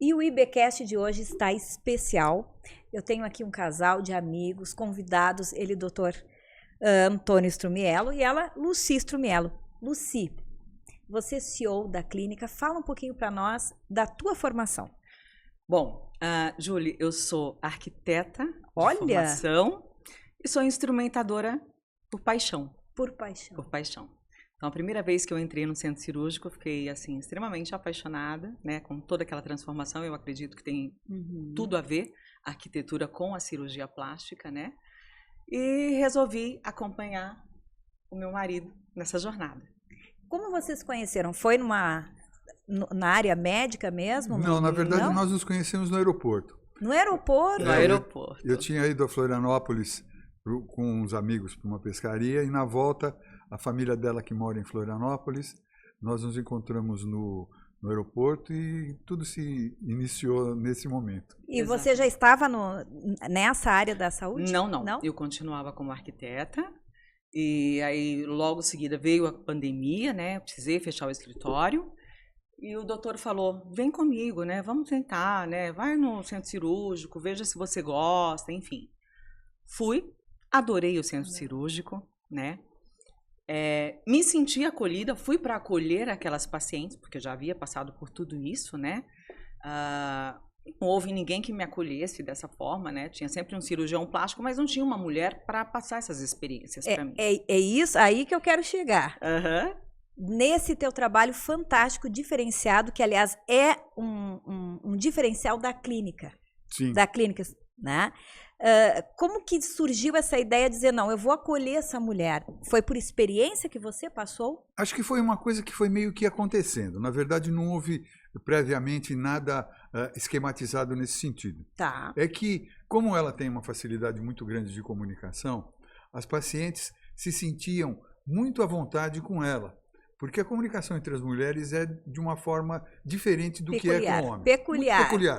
E o IBcast de hoje está especial. Eu tenho aqui um casal de amigos, convidados, ele, doutor Antônio Strumiello, e ela, Lucy Strumiello. Lucy, você é CEO da clínica, fala um pouquinho para nós da tua formação. Bom, Julie, eu sou arquiteta de Olha! formação e sou instrumentadora por paixão. Por paixão. Por paixão. Então, a primeira vez que eu entrei no centro cirúrgico, eu fiquei, assim, extremamente apaixonada, né, com toda aquela transformação. Eu acredito que tem tudo a ver, a arquitetura com a cirurgia plástica, né? E resolvi acompanhar o meu marido nessa jornada. Como vocês se conheceram? Foi na área médica mesmo? Não, na verdade, nós nos conhecemos no aeroporto. No aeroporto? No aeroporto. Eu tinha ido a Florianópolis com uns amigos para uma pescaria e na volta, a família dela que mora em Florianópolis, nós nos encontramos no aeroporto e tudo se iniciou nesse momento. E você já estava nessa área da saúde? Não. Eu continuava como arquiteta e aí logo em seguida veio a pandemia, né? Eu precisei fechar o escritório. E o doutor falou, vem comigo, né? Vamos tentar, né? Vai no centro cirúrgico, veja se você gosta, enfim. Fui, adorei o centro cirúrgico, né? Me senti acolhida, fui para acolher aquelas pacientes, porque eu já havia passado por tudo isso, né? Não houve ninguém que me acolhesse dessa forma, né? Tinha sempre um cirurgião plástico, mas não tinha uma mulher para passar essas experiências para mim. É isso aí que eu quero chegar. Nesse teu trabalho fantástico, diferenciado, que aliás é um diferencial da clínica. Sim. Da clínica, né? Como que surgiu essa ideia de dizer, não, eu vou acolher essa mulher? Foi por experiência que você passou? Acho que foi uma coisa que foi meio que acontecendo. Na verdade, não houve previamente nada esquematizado nesse sentido. Tá. É que, como ela tem uma facilidade muito grande de comunicação, as pacientes se sentiam muito à vontade com ela. Porque a comunicação entre as mulheres é de uma forma diferente do que é com o homem. Peculiar. Muito peculiar.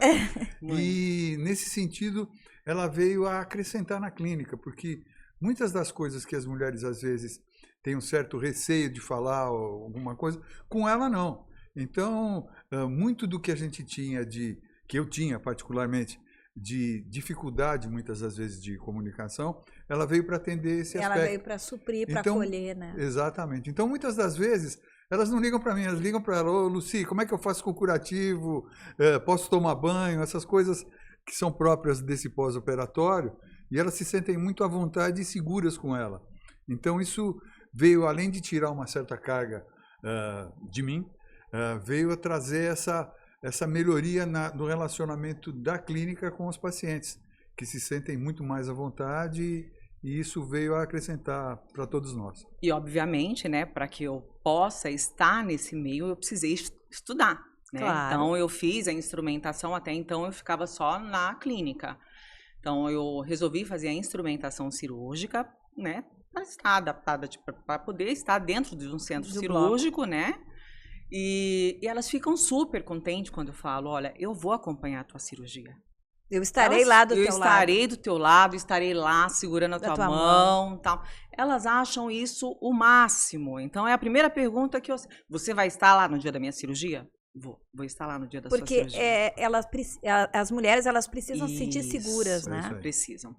E, nesse sentido, ela veio a acrescentar na clínica, porque muitas das coisas que as mulheres, às vezes, têm um certo receio de falar ou alguma coisa, com ela não. Então, muito do que a gente tinha, que eu tinha particularmente, de dificuldade, muitas das vezes, de comunicação, ela veio para atender esse aspecto. Ela veio para suprir, para acolher, né? Exatamente. Então, muitas das vezes, elas não ligam para mim, elas ligam para ela, ô, Lucy, como é que eu faço com o curativo? Posso tomar banho? Essas coisas que são próprias desse pós-operatório, e elas se sentem muito à vontade e seguras com ela. Então, isso veio, além de tirar uma certa carga de mim, veio a trazer essa melhoria no relacionamento da clínica com os pacientes, que se sentem muito mais à vontade e isso veio a acrescentar para todos nós. E, obviamente, né, para que eu possa estar nesse meio, eu precisei estudar. Né? Claro. Então, eu fiz a instrumentação, até então eu ficava só na clínica. Então, eu resolvi fazer a instrumentação cirúrgica, né, para estar adaptada, para poder estar dentro de um centro cirúrgico, né? E elas ficam super contentes quando eu falo, olha, eu vou acompanhar a tua cirurgia. Eu estarei lá do teu lado. Eu estarei do teu lado, estarei lá segurando a tua mão, tal. Elas acham isso o máximo. Então, é a primeira pergunta que você vai estar lá no dia da minha cirurgia? Vou estar lá no dia da sua cirurgia. Porque as mulheres, elas precisam se sentir seguras, né? Precisam.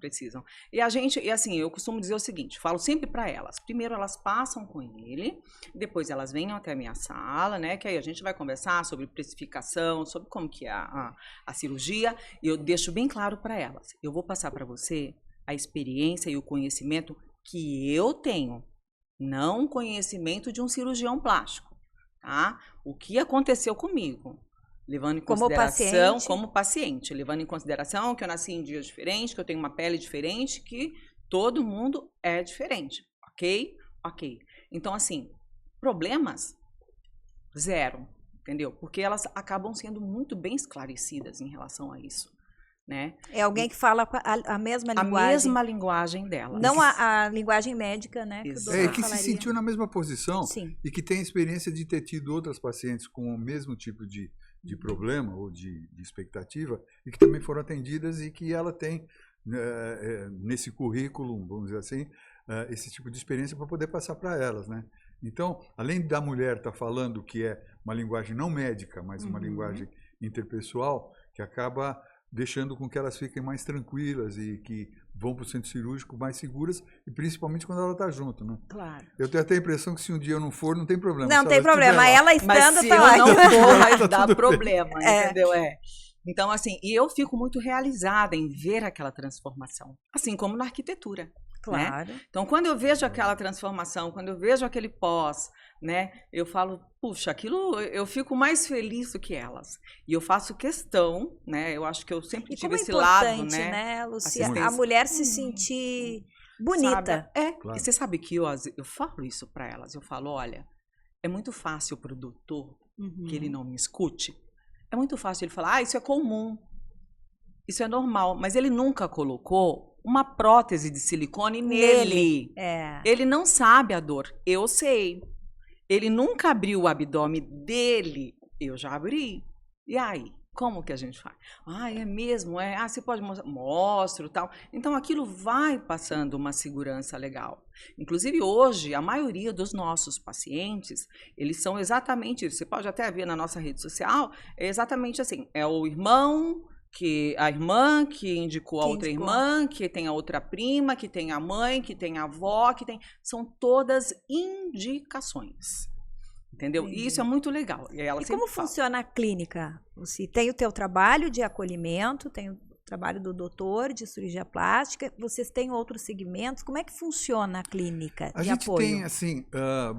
E assim, eu costumo dizer o seguinte, falo sempre para elas. Primeiro elas passam com ele, depois elas vêm até a minha sala, né? Que aí a gente vai conversar sobre precificação, sobre como que é a cirurgia. E eu deixo bem claro para elas. Eu vou passar para você a experiência e o conhecimento que eu tenho, não o conhecimento de um cirurgião plástico. Tá? O que aconteceu comigo, levando em consideração como paciente, levando em consideração que eu nasci em dias diferentes, que eu tenho uma pele diferente, que todo mundo é diferente, ok? Então, assim, problemas zero, entendeu? Porque elas acabam sendo muito bem esclarecidas em relação a isso. Né? É alguém que fala a mesma linguagem. A mesma linguagem dela. Não a linguagem médica, né? Que se sentiu na mesma posição. Sim. E que tem a experiência de ter tido outras pacientes com o mesmo tipo de problema ou de expectativa e que também foram atendidas e que ela tem nesse currículo, vamos dizer assim, esse tipo de experiência para poder passar para elas, né? Então, além da mulher estar falando que é uma linguagem não médica, mas uma linguagem interpessoal que acaba deixando com que elas fiquem mais tranquilas e que vão para o centro cirúrgico mais seguras, e principalmente quando ela está junto, né? Claro. Eu tenho até a impressão que se um dia eu não for, não tem problema. Não Se tem ela problema, estiver lá- ela Mas estando se tá eu lá. não for, vai Tá dar tudo problema, É. entendeu? Então, assim, e eu fico muito realizada em ver aquela transformação. Assim como na arquitetura. Claro. Então, quando eu vejo aquela transformação, quando eu vejo aquele pós, né, eu falo, puxa, aquilo, eu fico mais feliz do que elas. E eu faço questão, né, eu acho que eu sempre E tive como é esse lado, importante, né, Lúcia, assistência. a mulher se sentir bonita. sabe? Claro. E você sabe que eu falo isso para elas, eu falo, olha, é muito fácil para o doutor que ele não me escute, é muito fácil ele falar, isso é comum, isso é normal, mas ele nunca colocou uma prótese de silicone nele. É. Ele não sabe a dor, eu sei. Ele nunca abriu o abdômen dele, eu já abri. E aí, como que a gente faz? Ah, é mesmo? Você pode mostrar? Mostro, tal. Então, aquilo vai passando uma segurança legal. Inclusive, hoje, a maioria dos nossos pacientes, eles são exatamente isso. Você pode até ver na nossa rede social, é exatamente assim, é o irmão... a irmã que indicou a outra irmã, que tem a outra prima, que tem a mãe, que tem a avó, são todas indicações. Entendeu? Entendi. E isso é muito legal. E como funciona a clínica? Você tem o teu trabalho de acolhimento, tem o trabalho do doutor de cirurgia plástica, vocês têm outros segmentos, como é que funciona a clínica de A gente apoio? tem, assim,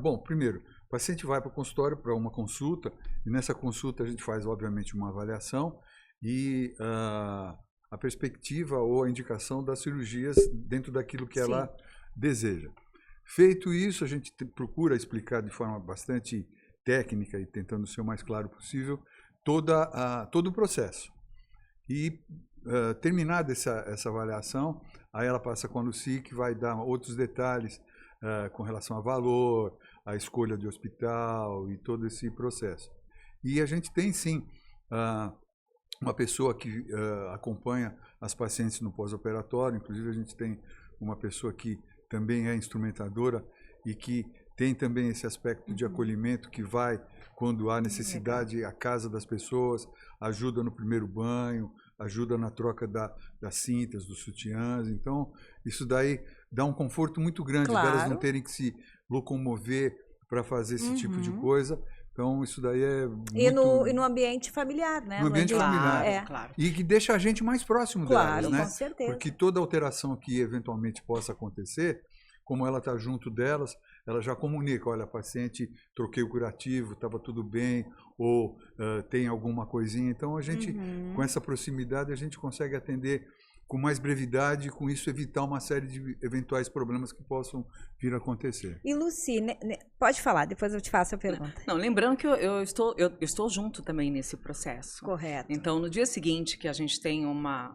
bom, primeiro, o paciente vai para o consultório para uma consulta, e nessa consulta a gente faz, obviamente, uma avaliação, e a perspectiva ou a indicação das cirurgias dentro daquilo que ela deseja. Feito isso, a gente procura explicar de forma bastante técnica e tentando ser o mais claro possível todo o processo. E terminada essa avaliação, aí ela passa com a Lucy, que vai dar outros detalhes com relação a valor, a escolha de hospital e todo esse processo. E a gente tem, sim, uma pessoa que acompanha as pacientes no pós-operatório, inclusive a gente tem uma pessoa que também é instrumentadora e que tem também esse aspecto de acolhimento que vai, quando há necessidade, à casa das pessoas, ajuda no primeiro banho, ajuda na troca das cintas, dos sutiãs. Então, isso daí dá um conforto muito grande delas não terem que se locomover para fazer esse tipo de coisa. Então, isso daí é muito... E no ambiente familiar, né? No ambiente familiar. Claro. E que deixa a gente mais próximo delas, né? Com certeza. Porque toda alteração que eventualmente possa acontecer, como ela está junto delas, ela já comunica, olha, paciente, troquei o curativo, estava tudo bem, ou tem alguma coisinha. Então, a gente, com essa proximidade, a gente consegue atender com mais brevidade e, com isso, evitar uma série de eventuais problemas que possam vir a acontecer. E, Lucy, pode falar, depois eu te faço a pergunta. Não, lembrando que eu estou junto também nesse processo. Correto. Então, no dia seguinte que a gente tem uma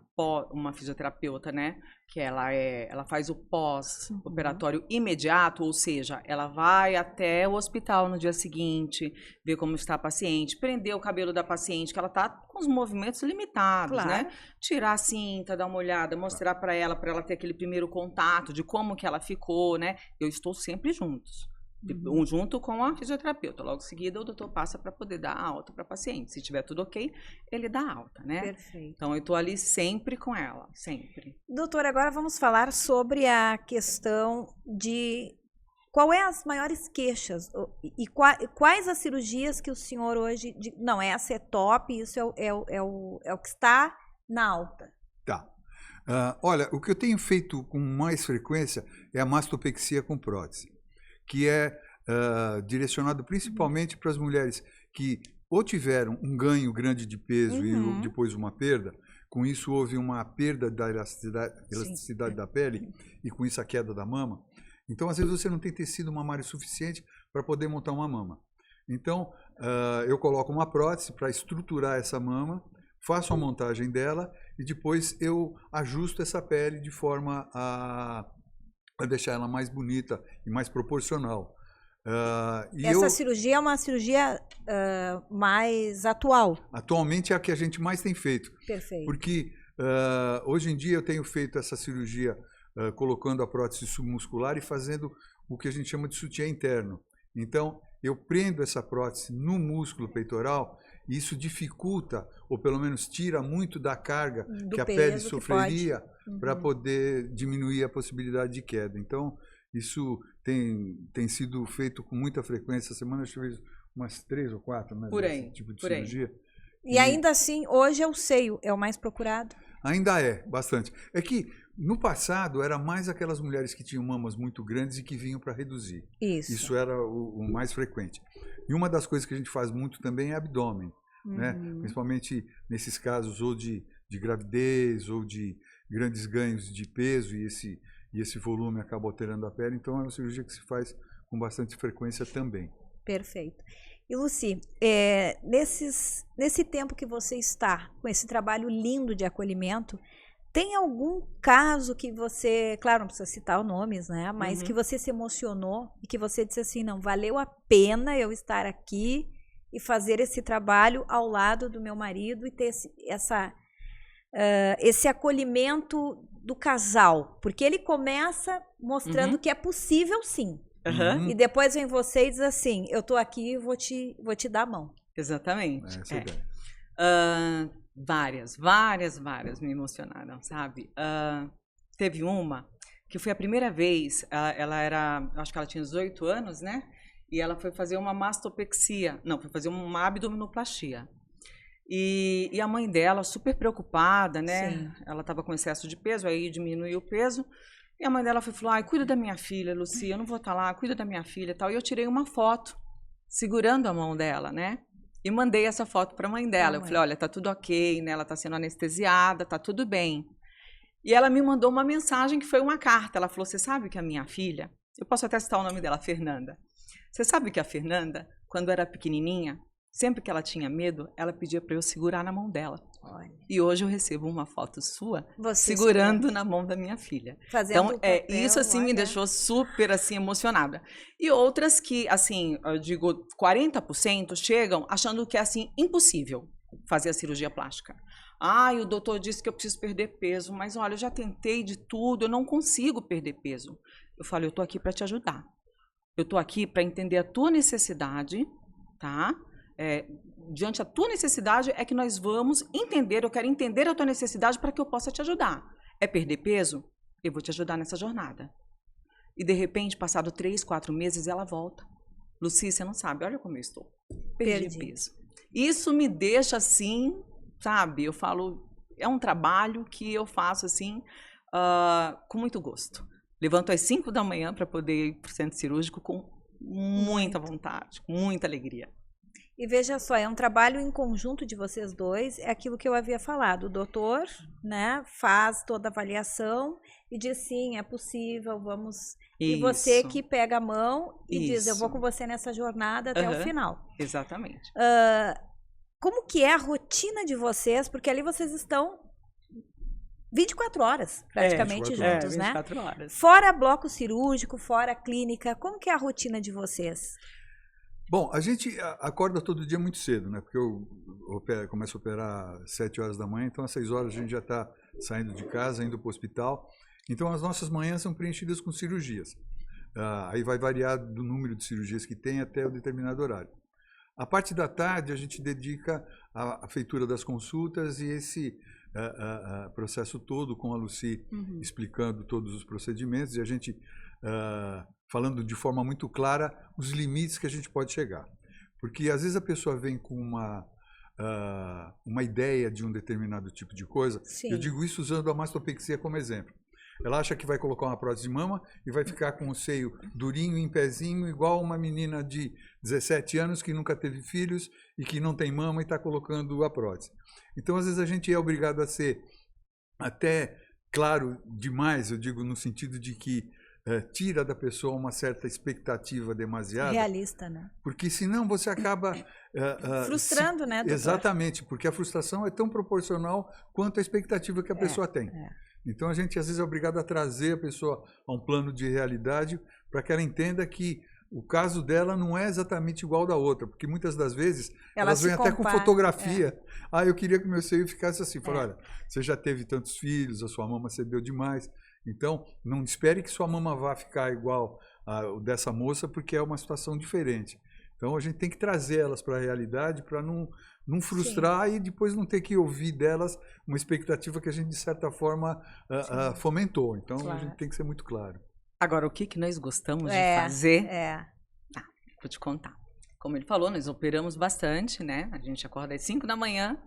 fisioterapeuta, né, que ela faz o pós-operatório imediato, ou seja, ela vai até o hospital no dia seguinte, ver como está a paciente, prender o cabelo da paciente, que ela está com os movimentos limitados, né? Tirar a cinta, dar uma olhada, mostrar para ela ter aquele primeiro contato de como que ela ficou, né? Eu estou sempre juntos. Junto com a fisioterapeuta. Logo em seguida, o doutor passa para poder dar alta para a paciente. Se tiver tudo ok, ele dá alta, né? Perfeito. Então, eu estou ali sempre com ela, sempre. Doutora, agora vamos falar sobre a questão de qual é as maiores queixas e quais as cirurgias que o senhor hoje... Não, essa é top, isso é o que está na alta. Tá. Olha, o que eu tenho feito com mais frequência é a mastopexia com prótese, que é direcionado principalmente para as mulheres que ou tiveram um ganho grande de peso e depois uma perda, com isso houve uma perda da elasticidade da pele e com isso a queda da mama. Então, às vezes, você não tem tecido mamário suficiente para poder montar uma mama. Então, eu coloco uma prótese para estruturar essa mama, faço a montagem dela e depois eu ajusto essa pele de forma a deixar ela mais bonita e mais proporcional. Essa cirurgia é uma cirurgia mais atual? Atualmente é a que a gente mais tem feito. Perfeito. Porque hoje em dia eu tenho feito essa cirurgia colocando a prótese submuscular e fazendo o que a gente chama de sutiã interno. Então, eu prendo essa prótese no músculo peitoral e isso dificulta, ou pelo menos tira muito da carga Do que a peso pele que sofreria pode. para poder diminuir a possibilidade de queda. Então, isso tem sido feito com muita frequência. Essa semana eu tive umas 3 ou 4, né, Por desse aí, tipo de por aí. cirurgia. E ainda assim, hoje é o seio, é o mais procurado. Ainda é, bastante. É que no passado era mais aquelas mulheres que tinham mamas muito grandes e que vinham para reduzir. Isso. Era o mais frequente. E uma das coisas que a gente faz muito também é abdômen, né? Principalmente nesses casos ou de gravidez ou de grandes ganhos de peso e esse volume acaba alterando a pele. Então é uma cirurgia que se faz com bastante frequência também. Perfeito. E Lucy, nesse tempo que você está com esse trabalho lindo de acolhimento, tem algum caso que você, claro, não precisa citar os nomes, né? Mas que você se emocionou e que você disse assim, não, valeu a pena eu estar aqui e fazer esse trabalho ao lado do meu marido e ter esse acolhimento do casal, porque ele começa mostrando que é possível sim. E depois vem você e diz assim, eu tô aqui e vou te dar a mão. Exatamente. Essa é a ideia. Várias me emocionaram, sabe? Teve uma que foi a primeira vez, acho que ela tinha 18 anos, né? E ela foi fazer uma mastopexia, não, foi fazer uma abdominoplastia. E a mãe dela, super preocupada, né? Sim. Ela estava com excesso de peso, aí diminuiu o peso. E a mãe dela falou, ai, cuida da minha filha, Lucy, eu não vou estar lá, cuida da minha filha e tal. E eu tirei uma foto, segurando a mão dela, né? E mandei essa foto para a mãe dela. Eu falei, olha, tá tudo ok, né? Ela tá sendo anestesiada, tá tudo bem. E ela me mandou uma mensagem que foi uma carta. Ela falou, você sabe que a minha filha... Eu posso até citar o nome dela, Fernanda. Você sabe que a Fernanda, quando era pequenininha, sempre que ela tinha medo, ela pedia para eu segurar na mão dela. Olha. E hoje eu recebo uma foto sua Você segurando na mão da minha filha. Fazendo Então, o papel, isso assim me olha. deixou super assim emocionada. E outras que, assim, eu digo 40% chegam achando que é assim impossível fazer a cirurgia plástica. O doutor disse que eu preciso perder peso, mas olha, eu já tentei de tudo, eu não consigo perder peso. Eu falo, eu tô aqui para te ajudar. Eu tô aqui para entender a tua necessidade, tá? Diante da tua necessidade é que nós vamos entender, eu quero entender a tua necessidade para que eu possa te ajudar. É perder peso? Eu vou te ajudar nessa jornada. E de repente, passado 3, 4 meses, ela volta. Lucy, você não sabe, olha como eu estou. Perdi peso. Isso me deixa assim, sabe? Eu falo, é um trabalho que eu faço assim, com muito gosto. Levanto às 5 da manhã para poder ir para o centro cirúrgico com muita vontade, com muita alegria. E veja só, é um trabalho em conjunto de vocês dois, é aquilo que eu havia falado. O doutor, né, faz toda a avaliação e diz sim, é possível, vamos... Isso. E você que pega a mão e diz, eu vou Isso. com você nessa jornada até o final. Exatamente. Como que é a rotina de vocês? Porque ali vocês estão 24 horas, praticamente, 24 juntos, 24 né? horas. Fora bloco cirúrgico, fora clínica, como que é a rotina de vocês? Bom, a gente acorda todo dia muito cedo, né? Porque eu começo a operar às 7 horas da manhã, então às 6 horas a gente já está saindo de casa, indo para o hospital. Então as nossas manhãs são preenchidas com cirurgias. Aí vai variar do número de cirurgias que tem até o determinado horário. A parte da tarde a gente dedica à feitura das consultas e esse processo todo com a Lucy explicando todos os procedimentos e a gente falando de forma muito clara os limites que a gente pode chegar. Porque às vezes a pessoa vem com uma ideia de um determinado tipo de coisa. Sim. Eu digo isso usando a mastopexia como exemplo. Ela acha que vai colocar uma prótese de mama e vai ficar com o seio durinho, em pezinho, igual uma menina de 17 anos que nunca teve filhos e que não tem mama e está colocando a prótese. Então, às vezes, a gente é obrigado a ser até claro demais, eu digo no sentido de que tira da pessoa uma certa expectativa demasiada. Realista, né? Porque senão você acaba... frustrando, né, doutor? Exatamente, porque a frustração é tão proporcional quanto a expectativa que a pessoa tem. Então a gente às vezes é obrigado a trazer a pessoa a um plano de realidade para que ela entenda que o caso dela não é exatamente igual ao da outra, porque muitas das vezes elas vêm até com fotografia. Eu queria que o meu seio ficasse assim. Fala, olha, você já teve tantos filhos, a sua mama cedeu demais, então não espere que sua mama vá ficar igual a dessa moça, porque é uma situação diferente. Então a gente tem que trazer elas para a realidade para não não frustrar e depois não ter que ouvir delas uma expectativa que a gente, de certa forma, fomentou. Então, a gente tem que ser muito claro. Agora, o que nós gostamos de fazer? Tá, vou te contar. Como ele falou, nós operamos bastante, né? A gente acorda às 5 da manhã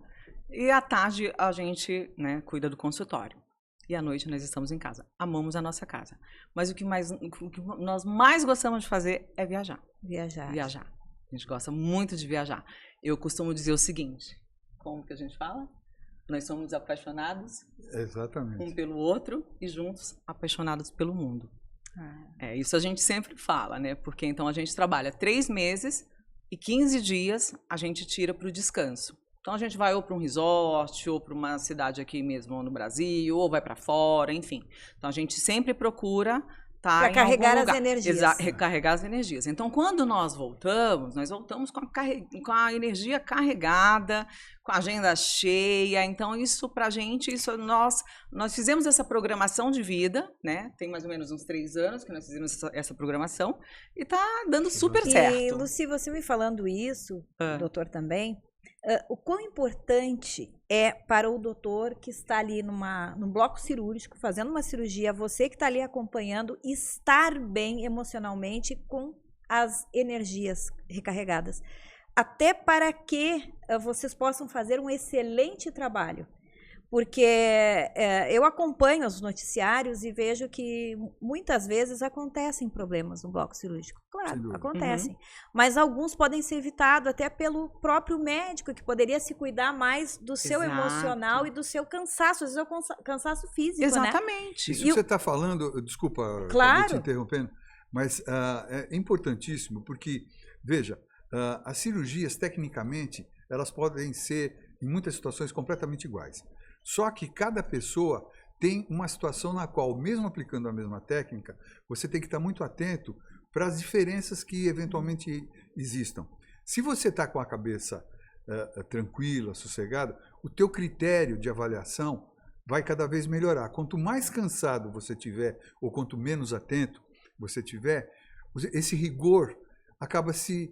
e à tarde a gente, né, cuida do consultório. E à noite nós estamos em casa. Amamos a nossa casa. Mas o que nós mais gostamos de fazer é viajar. Viajar. A gente gosta muito de viajar. Eu costumo dizer o seguinte, como que a gente fala? Nós somos apaixonados um pelo outro e juntos apaixonados pelo mundo. Isso a gente sempre fala, né? Porque então a gente trabalha 3 meses e 15 dias a gente tira para o descanso. Então a gente vai ou para um resort, ou para uma cidade aqui mesmo no Brasil, ou vai para fora, enfim. Então a gente sempre procura estar em carregar algum lugar. as energias. Recarregar as energias. Então quando nós voltamos com a energia carregada, com a agenda cheia. Então isso pra gente, nós fizemos essa programação de vida, né? Tem mais ou menos uns 3 anos que nós fizemos essa programação e tá dando super certo. E Lucy, você me falando isso, o doutor também, o quão importante é para o doutor que está ali num bloco cirúrgico, fazendo uma cirurgia, você que está ali acompanhando, estar bem emocionalmente com as energias recarregadas. Até para que vocês possam fazer um excelente trabalho. Porque eu acompanho os noticiários e vejo que muitas vezes acontecem problemas no bloco cirúrgico. Claro, acontecem. Mas alguns podem ser evitados até pelo próprio médico, que poderia se cuidar mais do seu emocional e do seu cansaço, às vezes é o cansaço físico, Exatamente. né? Isso que você está falando, desculpa, claro, te interrompendo, mas é importantíssimo, porque, veja, as cirurgias, tecnicamente, elas podem ser, em muitas situações, completamente iguais. Só que cada pessoa tem uma situação na qual, mesmo aplicando a mesma técnica, você tem que estar muito atento para as diferenças que eventualmente existam. Se você está com a cabeça tranquila, sossegada, o teu critério de avaliação vai cada vez melhorar. Quanto mais cansado você tiver, ou quanto menos atento você tiver, esse rigor acaba se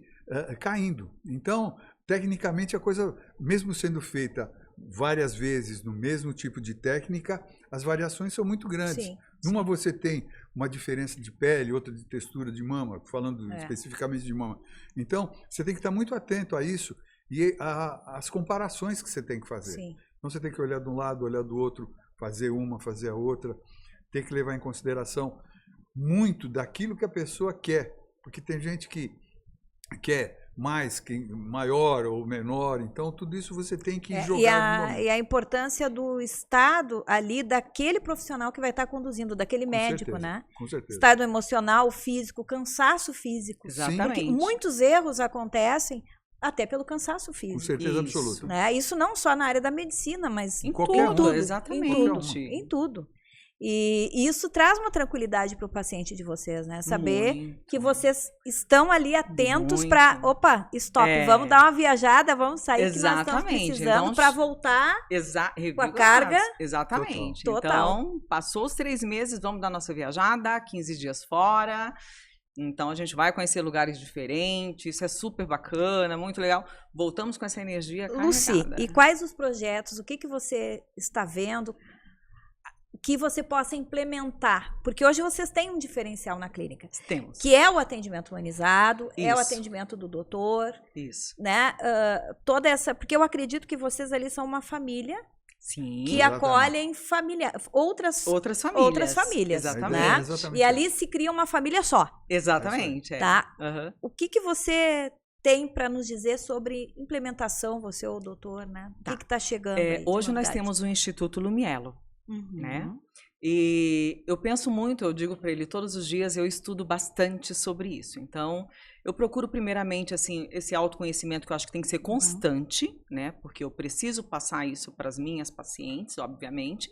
caindo. Então, tecnicamente, a coisa, mesmo sendo feita várias vezes no mesmo tipo de técnica, as variações são muito grandes. Numa você tem uma diferença de pele, outra de textura de mama, falando especificamente de mama. Então, você tem que estar muito atento a isso e às comparações que você tem que fazer. Então, você tem que olhar de um lado, olhar do outro, fazer uma, fazer a outra. Tem que levar em consideração muito daquilo que a pessoa quer, porque tem gente que quer mais, maior ou menor, então tudo isso você tem que jogar. E a importância do estado ali daquele profissional que vai estar conduzindo, daquele médico, né? Com certeza. Estado emocional, físico, cansaço físico. Exatamente. Porque muitos erros acontecem até pelo cansaço físico. Com certeza absoluta. Né? Isso não só na área da medicina, mas em tudo. Exatamente. Em tudo. E isso traz uma tranquilidade para o paciente de vocês, né? Saber que vocês estão ali atentos para, opa, stop, vamos dar uma viajada, vamos sair, que nós estamos precisando para voltar com a carga. Exatamente. Total. Então, passou os 3 meses, vamos dar nossa viajada, 15 dias fora. Então, a gente vai conhecer lugares diferentes, isso é super bacana, muito legal. Voltamos com essa energia carregada. Lucy, e quais os projetos, o que você está vendo que você possa implementar? Porque hoje vocês têm um diferencial na clínica. Temos. Que é o atendimento humanizado, é o atendimento do doutor. Isso. Né? Toda essa... Porque eu acredito que vocês ali são uma família que exatamente. acolhem outras famílias. Exatamente. Né? Exatamente. E ali se cria uma família só. Exatamente. Tá? O que você tem para nos dizer sobre implementação, você ou o doutor, né? O que está chegando aí? Hoje nós temos o Instituto Lumielo. Né? E eu penso muito, eu digo para ele todos os dias, eu estudo bastante sobre isso. Então, eu procuro primeiramente assim esse autoconhecimento que eu acho que tem que ser constante, né? Porque eu preciso passar isso para as minhas pacientes, obviamente,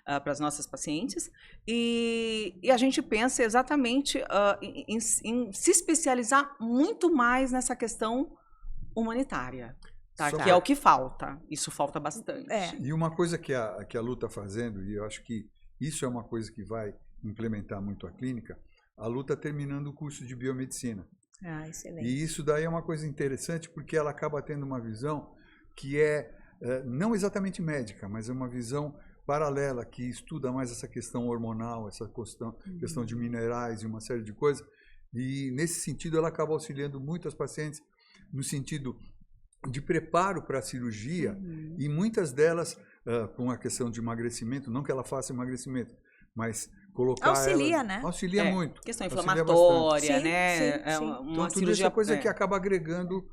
para as nossas pacientes. E a gente pensa exatamente em se especializar muito mais nessa questão humanitária. Que é o que falta. Isso falta bastante. E uma coisa que a Lu está fazendo, e eu acho que isso é uma coisa que vai implementar muito a clínica, a Lu está terminando o curso de biomedicina. Excelente. E isso daí é uma coisa interessante, porque ela acaba tendo uma visão que é não exatamente médica, mas é uma visão paralela que estuda mais essa questão hormonal, essa questão de minerais e uma série de coisas. E, nesse sentido, ela acaba auxiliando muitas pacientes no sentido de preparo para a cirurgia, e muitas delas com a questão de emagrecimento, não que ela faça emagrecimento, mas colocar auxilia, ela, né? Auxilia muito. Questão Auxilia inflamatória, bastante. né? Sim, É sim. uma Então, tudo cirurgia... isso é coisa que acaba agregando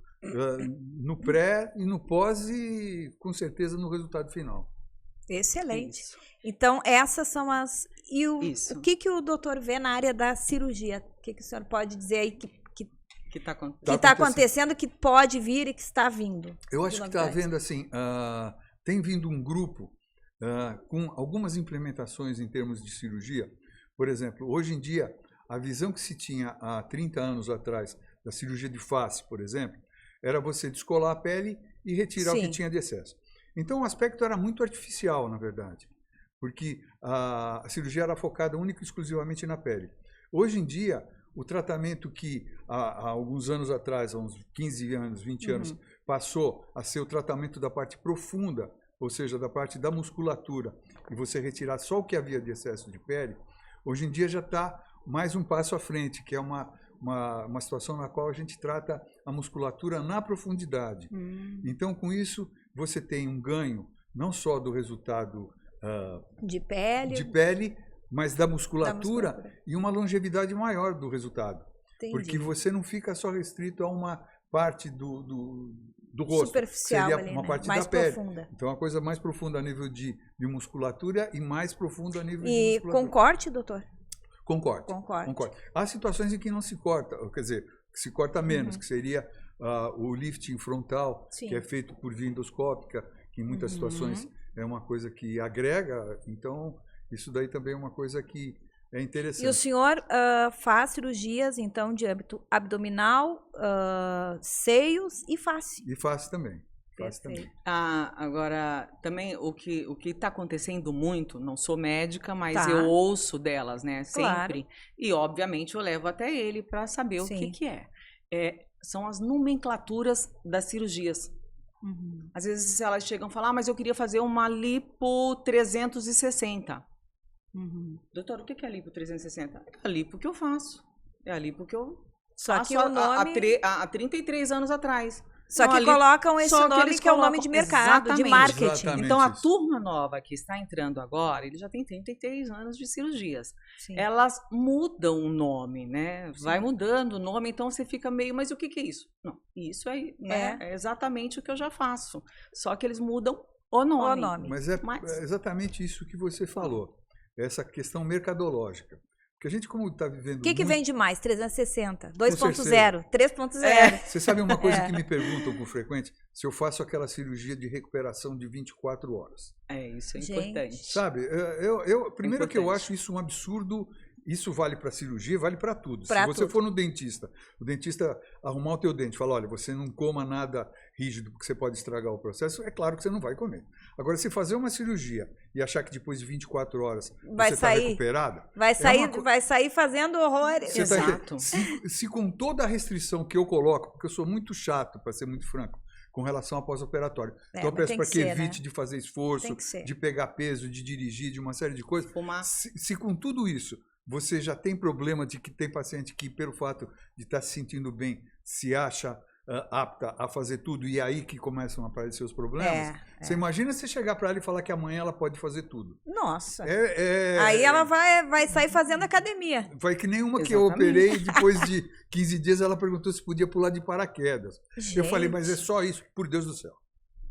no pré e no pós e, com certeza, no resultado final. Excelente. Isso. Então, essas são as... E Isso. o que o doutor vê na área da cirurgia? O que o senhor pode dizer aí que Que está acontecendo. que está acontecendo, que pode vir e que está vindo? Eu acho que está havendo, assim, tem vindo um grupo com algumas implementações em termos de cirurgia. Por exemplo, hoje em dia, a visão que se tinha há 30 anos atrás da cirurgia de face, por exemplo, era você descolar a pele e retirar o que tinha de excesso. Então, o aspecto era muito artificial, na verdade, porque a cirurgia era focada única e exclusivamente na pele. Hoje em dia, o tratamento que há alguns anos atrás, há uns 15 anos, 20 anos, passou a ser o tratamento da parte profunda, ou seja, da parte da musculatura, e você retirar só o que havia de excesso de pele, hoje em dia já está mais um passo à frente, que é uma situação na qual a gente trata a musculatura na profundidade. Então, com isso, você tem um ganho não só do resultado de pele, mas da musculatura e uma longevidade maior do resultado. Entendi. Porque você não fica só restrito a uma parte do rosto. Superficial, seria ali, uma né? parte Mais da pele. profunda. Então, é uma coisa mais profunda a nível de musculatura e mais profunda a nível de E musculatura. com corte, doutor? Concordo. Concordo. Há situações em que não se corta, quer dizer, que se corta menos, que seria o lifting frontal, que é feito por via endoscópica, que em muitas situações é uma coisa que agrega. Então, isso daí também é uma coisa que é interessante. E o senhor faz cirurgias, então, de âmbito abdominal, seios e face. E face também. Agora, também o que está acontecendo muito, não sou médica, mas eu ouço delas, né? Sempre. Claro. E, obviamente, eu levo até ele para saber o que é. São as nomenclaturas das cirurgias. Às vezes elas chegam e falam, mas eu queria fazer uma lipo 360. Doutor, o que é a lipo 360? É a lipo que eu faço. É a lipo que eu faço há 33 anos atrás. Só que colocam esse nome que é o nome de mercado, de marketing. Exatamente então, a isso. turma nova que está entrando agora, ele já tem 33 anos de cirurgias. Sim. Elas mudam o nome, né? Vai mudando o nome, então você fica meio, mas o que é isso? Não, isso é exatamente o que eu já faço. Só que eles mudam o nome. Mas é exatamente isso que você falou. Essa questão mercadológica. Porque a gente, como está vivendo... O que vende mais? 360, 2.0, 3.0. Você sabe uma coisa que me perguntam com frequência? Se eu faço aquela cirurgia de recuperação de 24 horas. Isso é importante. Sabe, primeiro que eu acho isso um absurdo. Isso vale para cirurgia, vale para tudo. Se você for no dentista, o dentista arrumar o teu dente e falar, olha, você não coma nada rígido porque você pode estragar o processo, é claro que você não vai comer. Agora, se fazer uma cirurgia e achar que depois de 24 horas você está recuperado... Vai sair fazendo horrores. Exato. Se com toda a restrição que eu coloco, porque eu sou muito chato, para ser muito franco, com relação ao pós-operatório. Então eu peço para que evite de fazer esforço, de pegar peso, de dirigir, de uma série de coisas. Se com tudo isso você já tem problema de que tem paciente que, pelo fato de estar se sentindo bem, se acha apta a fazer tudo e aí que começam a aparecer os problemas. Você imagina você chegar para ela e falar que amanhã ela pode fazer tudo. Nossa. Aí ela vai sair fazendo academia. Vai que nem uma que eu operei e depois de 15 dias ela perguntou se podia pular de paraquedas. Eu falei, mas é só isso, por Deus do céu.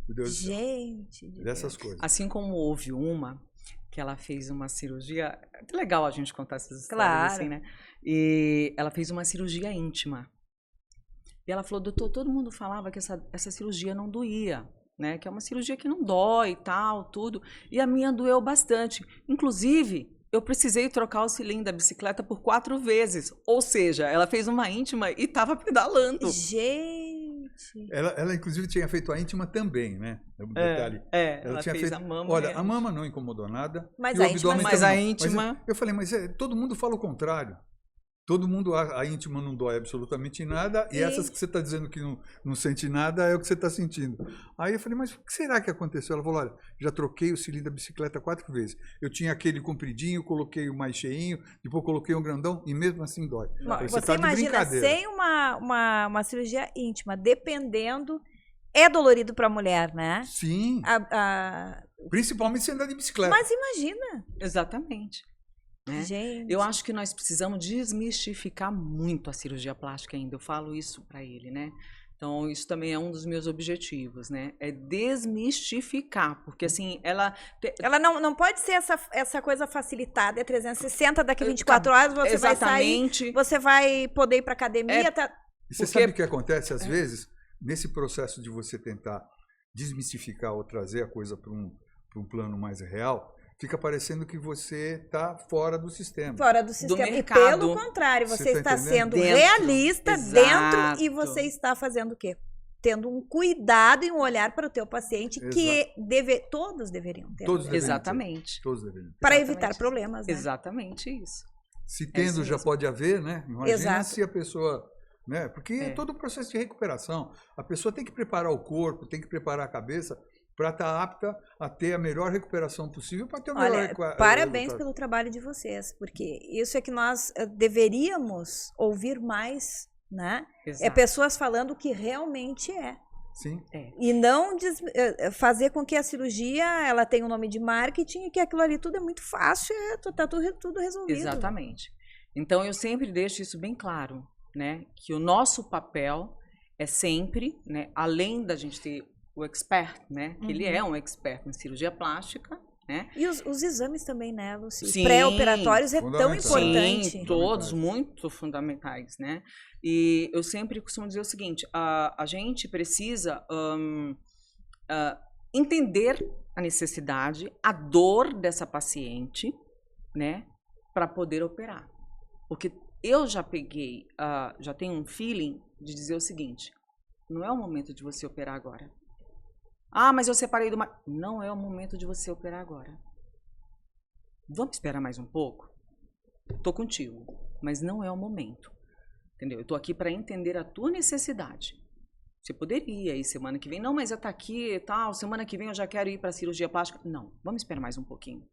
Por Deus do céu. Dessas coisas. Assim como houve uma que ela fez uma cirurgia... É legal a gente contar essas histórias assim, né? E ela fez uma cirurgia íntima. E ela falou, doutor, todo mundo falava que essa cirurgia não doía, né? Que é uma cirurgia que não dói e tal, tudo. E a minha doeu bastante. Inclusive, eu precisei trocar o cilindro da bicicleta por 4 vezes. Ou seja, ela fez uma íntima e estava pedalando. Gente! Ela, inclusive, tinha feito a íntima também, né? Um detalhe. Ela tinha fez feito... a mama. Olha, a mama não incomodou nada. Mas a íntima... Mas a íntima... Eu falei, mas todo mundo fala o contrário. Todo mundo, a íntima não dói absolutamente nada, e essas que você está dizendo que não sente nada é o que você está sentindo. Aí eu falei, mas o que será que aconteceu? Ela falou, olha, já troquei o cilindro da bicicleta 4 vezes. Eu tinha aquele compridinho, coloquei o mais cheinho, depois coloquei um grandão, e mesmo assim dói. Falei, você tá de imagina, brincadeira. sem uma cirurgia íntima, dependendo, é dolorido para a mulher, né? Sim, principalmente se andar de bicicleta. Mas imagina. Exatamente. Né? Gente. Eu acho que nós precisamos desmistificar muito a cirurgia plástica ainda. Eu falo isso para ele, né? Então, isso também é um dos meus objetivos, né? É desmistificar, porque assim, ela não pode ser essa coisa facilitada, é 360, daqui 24 horas você exatamente. Vai sair, você vai poder ir para academia. E você sabe o que acontece às vezes? Nesse processo de você tentar desmistificar ou trazer a coisa para um plano mais real, fica parecendo que você está fora do sistema. Fora do sistema. E pelo contrário, você está sendo realista dentro e você está fazendo o quê? Tendo um cuidado e um olhar para o teu paciente que todos deveriam ter. Exatamente. Todos deveriam ter. Para evitar problemas, né? Exatamente isso. Se tendo já pode haver, né? Imagina se a pessoa... Né? Porque é todo um processo de recuperação. A pessoa tem que preparar o corpo, tem que preparar a cabeça para estar apta a ter a melhor recuperação possível, para ter o melhor parabéns pelo trabalho de vocês, porque isso é que nós deveríamos ouvir mais, né? Exato. É pessoas falando o que realmente é. Sim. E não fazer com que a cirurgia ela tenha um nome de marketing e que aquilo ali tudo é muito fácil, tá tudo resolvido. Exatamente. Então eu sempre deixo isso bem claro, né? Que o nosso papel é sempre, né? Além da gente ter o expert, né? Que ele é um expert em cirurgia plástica, né? E os exames também, né, Lucy? Pré-operatórios é tão importante. Sim, todos muito fundamentais, né? E eu sempre costumo dizer o seguinte, a gente precisa entender a necessidade, a dor dessa paciente, né? Para poder operar. Porque eu já já tenho um feeling de dizer o seguinte, não é o momento de você operar agora. Ah, mas eu separei do... Não é o momento de você operar agora. Vamos esperar mais um pouco? Tô contigo, mas não é o momento. Entendeu? Eu tô aqui para entender a tua necessidade. Você poderia ir semana que vem. Não, mas eu tá aqui e tal, semana que vem eu já quero ir para cirurgia plástica. Não, vamos esperar mais um pouquinho.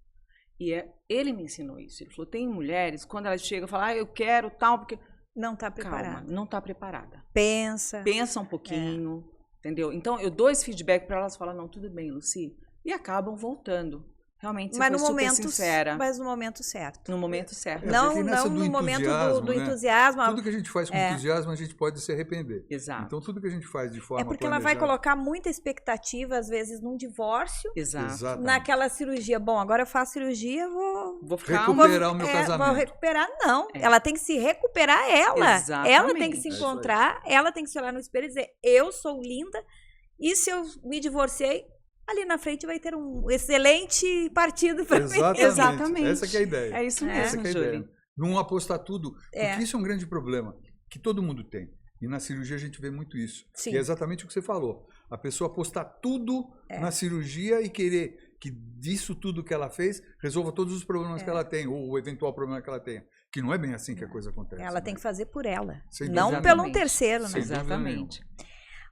E ele me ensinou isso. Ele falou, tem mulheres, quando elas chegam, falam, eu quero tal, porque... Não tá preparada. Calma, não tá preparada. Pensa um pouquinho, entendeu? Então, eu dou esse feedback para elas, falam, não, tudo bem, Lucy. E acabam voltando. Realmente, você foi super sincera. Mas no momento certo. No momento certo. Não no momento do entusiasmo. Tudo que a gente faz com entusiasmo, a gente pode se arrepender. Exato. Então, tudo que a gente faz de forma porque ela vai colocar muita expectativa, às vezes, num divórcio. Exato. Naquela cirurgia. Bom, agora eu faço cirurgia, vou ficar... recuperar o meu casamento. Vou recuperar, não. Ela tem que se recuperar ela. Exatamente. Ela tem que se encontrar, ela tem que se olhar no espelho e dizer, eu sou linda, e se eu me divorciei, ali na frente vai ter um excelente partido para mim. Exatamente. Essa que é a ideia. É isso mesmo, Essa que é a ideia. Não apostar tudo. Porque isso é um grande problema que todo mundo tem. E na cirurgia a gente vê muito isso. Sim. Que é exatamente o que você falou. A pessoa apostar tudo na cirurgia e querer que disso tudo que ela fez resolva todos os problemas que ela tem, ou o eventual problema que ela tenha. Que não é bem assim que a coisa acontece. Ela tem que fazer por ela. Não pelo terceiro, né? Exatamente.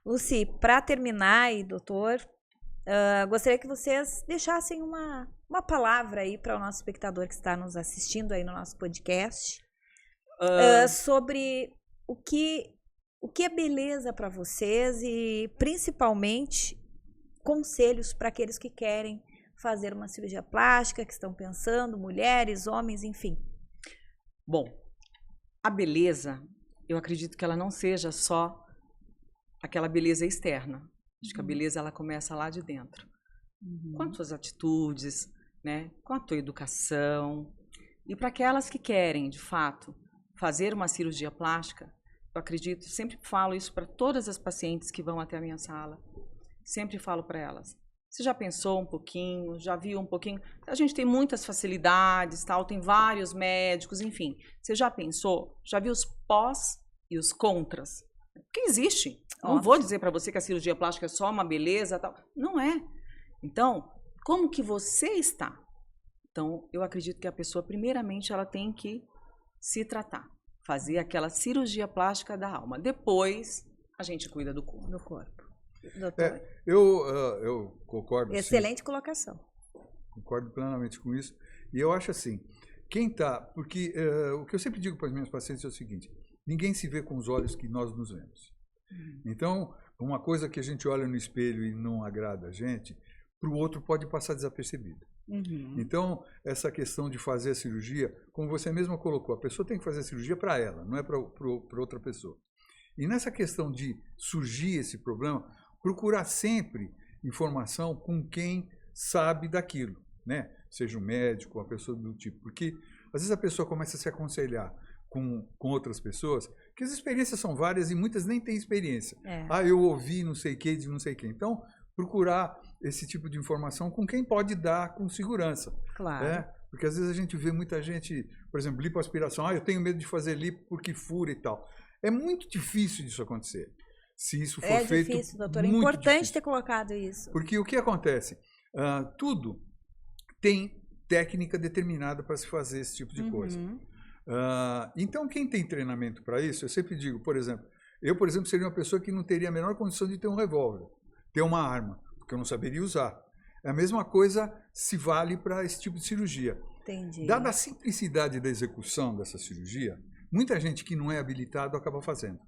Lucy, para terminar aí, doutor, gostaria que vocês deixassem uma palavra aí para o nosso espectador que está nos assistindo aí no nosso podcast sobre o que é beleza para vocês e principalmente conselhos para aqueles que querem fazer uma cirurgia plástica, que estão pensando, mulheres, homens, enfim. Bom, a beleza, eu acredito que ela não seja só aquela beleza externa. Acho que a beleza ela começa lá de dentro. Com as suas atitudes, né? Com a tua educação. E para aquelas que querem, de fato, fazer uma cirurgia plástica, eu acredito, sempre falo isso para todas as pacientes que vão até a minha sala. Sempre falo para elas. Você já pensou um pouquinho, já viu um pouquinho? A gente tem muitas facilidades, tal, tem vários médicos, enfim. Você já pensou? Já viu os pós e os contras? Porque existe. Não vou dizer para você que a cirurgia plástica é só uma beleza, tal. Não é. Então, como que você está? Então, eu acredito que a pessoa, primeiramente, ela tem que se tratar. fazer aquela cirurgia plástica da alma. Depois, a gente cuida do corpo. No corpo. Doutor, Eu concordo. excelente colocação. Concordo plenamente com isso. E eu acho assim, porque o que eu sempre digo para as minhas pacientes é o seguinte, ninguém se vê com os olhos que nós nos vemos. Então, uma coisa que a gente olha no espelho e não agrada a gente, para o outro pode passar desapercebido. Então, essa questão de fazer a cirurgia, como você mesma colocou, a pessoa tem que fazer a cirurgia para ela, não é para outra pessoa. E nessa questão de surgir esse problema, procurar sempre informação com quem sabe daquilo, né? Seja um médico, uma pessoa do tipo. Porque, às vezes, a pessoa começa a se aconselhar com outras pessoas, que as experiências são várias e muitas nem têm experiência. Eu ouvi não sei o que de não sei o que. Então, procurar esse tipo de informação com quem pode dar com segurança. Claro. Porque, às vezes, a gente vê muita gente, por exemplo, lipoaspiração. Eu tenho medo de fazer lipo porque fura e tal. É muito difícil disso acontecer. Se isso for feito. É difícil, doutor. É importante ter colocado isso. Porque o que acontece? Tudo tem técnica determinada para se fazer esse tipo de coisa. Então, quem tem treinamento para isso, eu sempre digo, por exemplo, seria uma pessoa que não teria a menor condição de ter um revólver, ter uma arma, porque eu não saberia usar. A mesma coisa se vale para esse tipo de cirurgia. Entendi. Dada a simplicidade da execução dessa cirurgia, muita gente que não é habilitado acaba fazendo.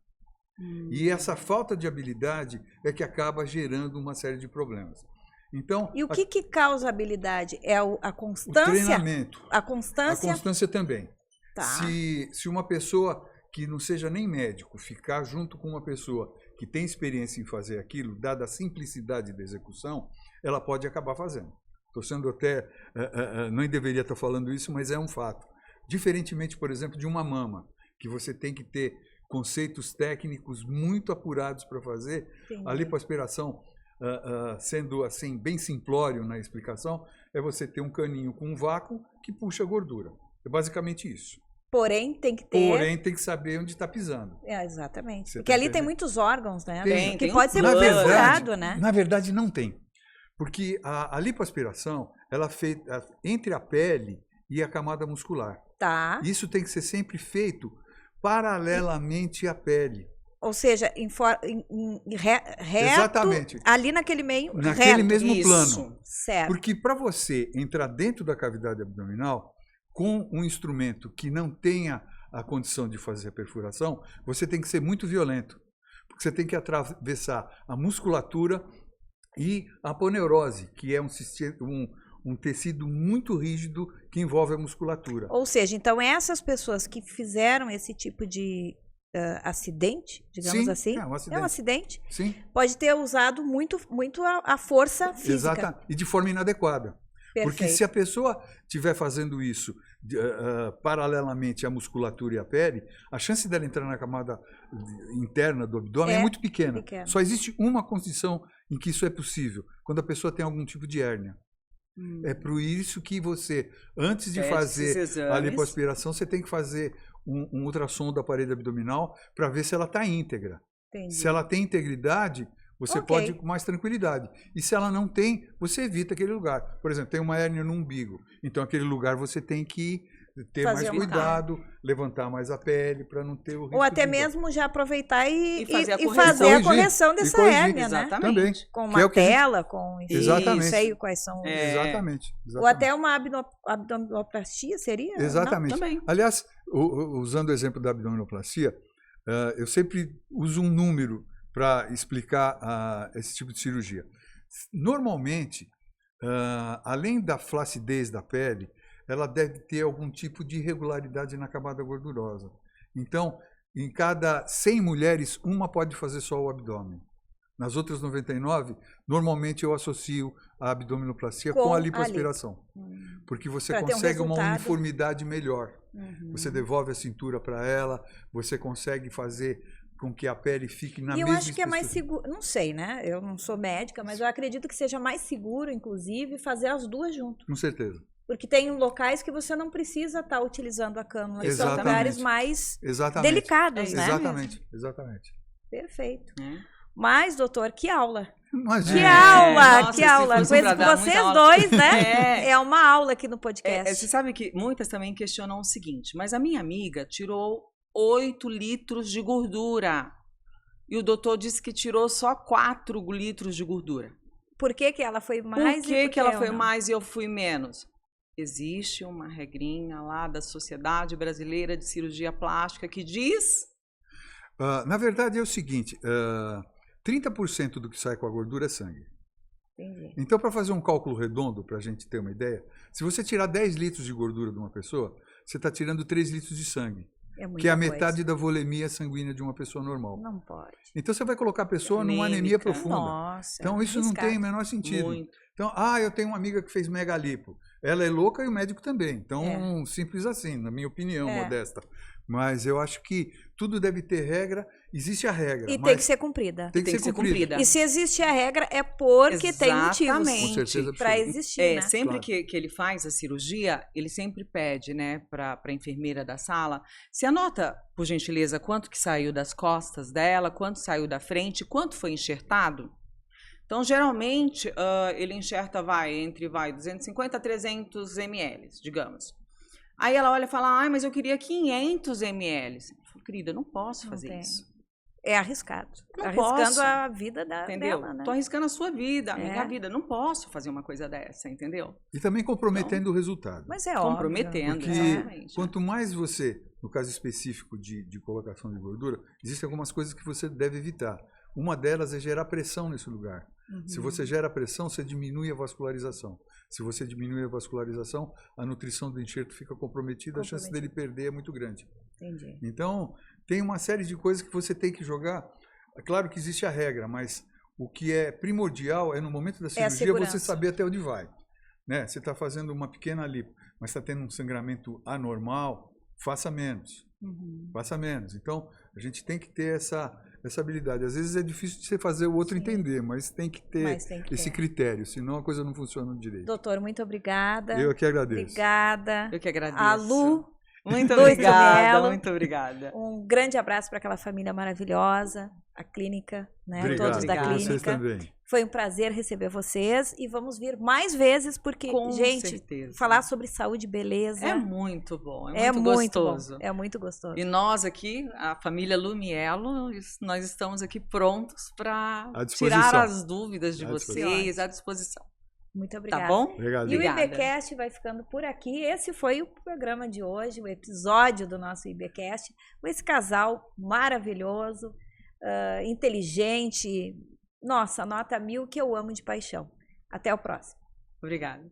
E essa falta de habilidade é que acaba gerando uma série de problemas. Então, e o que causa habilidade? É a constância? O treinamento. A constância? A constância também. Tá. Se uma pessoa que não seja nem médico ficar junto com uma pessoa que tem experiência em fazer aquilo, dada a simplicidade da execução, ela pode acabar fazendo. Estou sendo até... não deveria estar falando isso, mas é um fato. Diferentemente, por exemplo, de uma mama, que você tem que ter conceitos técnicos muito apurados para fazer, a lipoaspiração, sendo assim bem simplório na explicação, é você ter um caninho com um vácuo que puxa a gordura. É basicamente isso. Porém, tem que ter... Porém, tem que saber onde está pisando. Exatamente. Você porque ali tem muitos órgãos, né? Tem pode ser muito furado, né? Na verdade, não tem. Porque a lipoaspiração, ela é feita entre a pele e a camada muscular. Tá. Isso tem que ser sempre feito paralelamente à pele. Ou seja, reto, exatamente. Ali naquele meio, naquele reto. mesmo plano. Certo. Porque para você entrar dentro da cavidade abdominal, com um instrumento que não tenha a condição de fazer a perfuração, você tem que ser muito violento. Porque você tem que atravessar a musculatura e a aponeurose, que é um tecido muito rígido que envolve a musculatura. Ou seja, então essas pessoas que fizeram esse tipo de acidente, digamos assim, é um acidente, Sim. Pode ter usado muito a força física. Exato, e de forma inadequada. Perfeito. Porque se a pessoa estiver fazendo isso paralelamente à musculatura e à pele, a chance dela entrar na camada interna do abdômen é muito pequena. Só existe uma condição em que isso é possível, quando a pessoa tem algum tipo de hérnia. É por isso que você, antes de fazer a lipoaspiração, você tem que fazer um ultrassom da parede abdominal para ver se ela está íntegra. Entendi. Se ela tem integridade, você pode ir com mais tranquilidade. E se ela não tem, você evita aquele lugar. Por exemplo, tem uma hérnia no umbigo. Então, aquele lugar você tem que ter mais cuidado, levantar mais a pele para não ter o risco. Ou até mesmo já aproveitar e fazer a corrigir, correção dessa hérnia, né? Também. Com uma tela, com exatamente. Não sei quais são. Exatamente. Ou até uma abdominoplastia, seria? Exatamente. Não? Também. Aliás, usando o exemplo da abdominoplastia, eu sempre uso um número para explicar esse tipo de cirurgia. Normalmente, além da flacidez da pele, ela deve ter algum tipo de irregularidade na camada gordurosa. Então, em cada 100 mulheres, uma pode fazer só o abdômen. Nas outras 99, normalmente eu associo a abdominoplastia com a lipoaspiração. Porque você consegue uma uniformidade melhor. Você devolve a cintura para ela, você consegue fazer com que a pele fique na mesma eu acho que é mais seguro, não sei, né? Eu não sou médica, mas eu acredito que seja mais seguro, inclusive, fazer as duas juntas. Com certeza. Porque tem locais que você não precisa estar utilizando a cânula, que são lugares mais delicados, né? Exatamente. Perfeito. Mas, doutor, que aula! Imagina. Que aula! Nossa, que aula! Coisa que vocês dois, né? É uma aula aqui no podcast. Você sabe que muitas também questionam o seguinte, mas a minha amiga tirou 8 litros de gordura. E o doutor disse que tirou só 4 litros de gordura. Por que que ela foi mais Por que que ela foi não? mais e eu fui menos? Existe uma regrinha lá da Sociedade Brasileira de Cirurgia Plástica que diz... Na verdade é o seguinte, 30% do que sai com a gordura é sangue. Entendi. Então, para fazer um cálculo redondo, para a gente ter uma ideia, se você tirar 10 litros de gordura de uma pessoa, você está tirando 3 litros de sangue, É muita que é a coisa. metade da volemia sanguínea de uma pessoa normal. Não pode. Então, você vai colocar a pessoa numa anemia Anêmica. profunda. Nossa. Então, isso não tem o menor sentido. Muito. Então, eu tenho uma amiga que fez megalipo. Ela é louca e o médico também. Então, simples assim, na minha opinião, modesta. Mas eu acho que tudo deve ter regra. Existe a regra. E mas tem que ser cumprida. tem que ser cumprida. E se existe a regra, é porque tem motivos Exatamente. Com certeza para absoluta. existir, né? Sempre Claro. que ele faz a cirurgia, ele sempre pede, né, para a enfermeira da sala, se anota, por gentileza, quanto que saiu das costas dela, quanto saiu da frente, quanto foi enxertado. Então, geralmente, ele enxerta, entre 250 a 300 ml, digamos. Aí ela olha e fala, mas eu queria 500 ml. Eu falo, querida, eu não posso fazer tem. isso. É arriscado. Não Arriscando posso. a vida Entendeu? dela, né? Tô arriscando a sua vida, a minha É. vida. Não posso fazer uma coisa dessa, entendeu? E também comprometendo o resultado. Mas é óbvio. Comprometendo, Porque exatamente. quanto mais você, no caso específico de colocação de gordura, existem algumas coisas que você deve evitar. Uma delas é gerar pressão nesse lugar. Se você gera pressão, você diminui a vascularização. Se você diminui a vascularização, a nutrição do enxerto fica comprometida, a chance dele perder é muito grande. Entendi. Então, tem uma série de coisas que você tem que jogar. É claro que existe a regra, mas o que é primordial é no momento da cirurgia segurança. você saber até onde vai. Né? Você está fazendo uma pequena lipo, mas está tendo um sangramento anormal, faça menos. Faça menos. Então, a gente tem que ter essa habilidade. Às vezes é difícil de você fazer o outro entender, mas tem que ter esse critério, senão a coisa não funciona direito. Doutor, muito obrigada. Eu que agradeço. Obrigada. Eu que agradeço. A Lu. Muito Lu obrigada, Estrumelo. muito obrigada. Um grande abraço para aquela família maravilhosa, a clínica, né? Obrigado. Todos da Obrigado. Vocês clínica. também. Foi um prazer receber vocês e vamos vir mais vezes porque, Com gente, certeza. falar sobre saúde e beleza É muito bom, é muito gostoso. bom. É muito gostoso. E nós aqui, a família Lumielo, nós estamos aqui prontos para À disposição. tirar as dúvidas de À vocês, à disposição. Muito obrigada. Tá bom? Obrigado. E o Obrigada. IBcast vai ficando por aqui. Esse foi o programa de hoje, o episódio do nosso IBcast, com esse casal maravilhoso, inteligente. Nossa, nota 1000 que eu amo de paixão. Até o próximo. Obrigada.